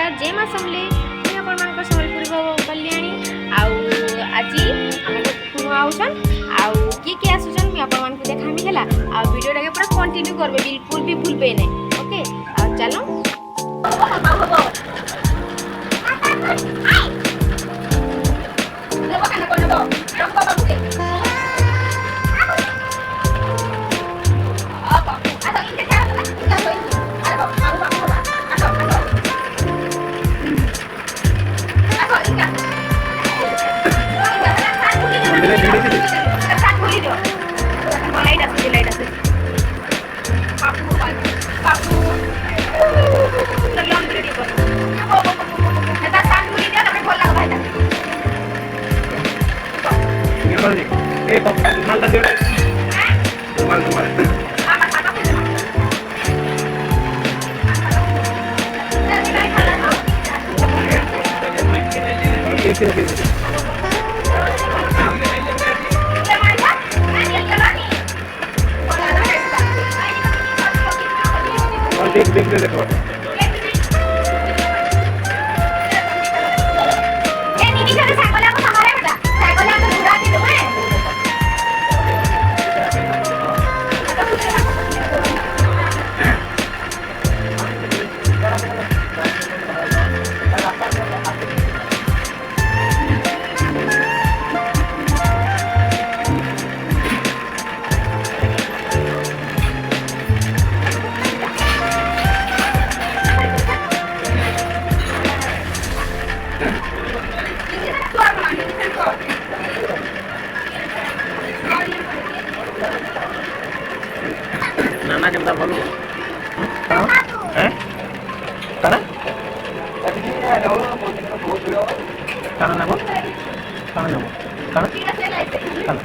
जय माँ समले मुझे आपण सम्बलपुरी कल्याणी आज नुआ आउछन किए किए आसुछन मुझे आपण देखामी है वीडियो पूरा कंटिन्यू करबे बिल्कुल भी भूलबे नहीं ओके चलो नाना केनता बोलू हैं काना काना ना बोल काना ना बोल काना काना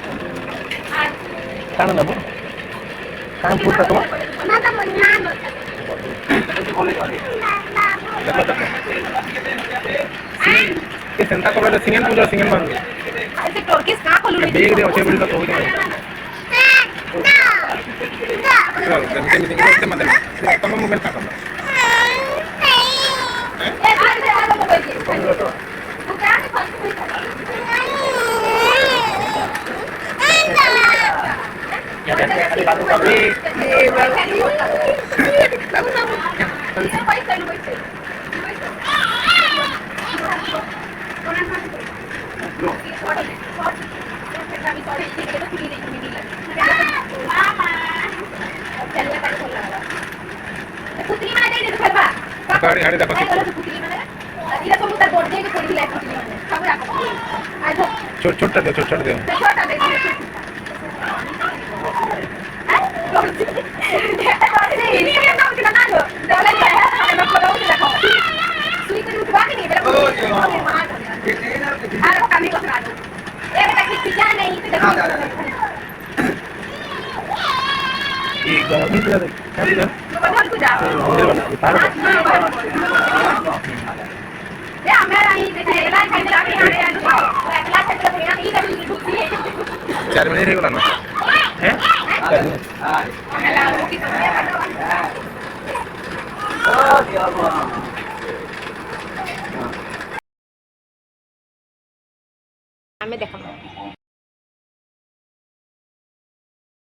काना ना बोल काना पूछता तो के सेंटा को सिंगल पूजा सिंगल मान ऐसे टोरकिस का खोलू बेग दे ओचे बिल तो हो जाए Claro, te mandé. Toma un momento. गाड़ी गाड़ी देखो छोड़ छोटा दे छोटा दे चार मिनट है ना हैं हमें देखा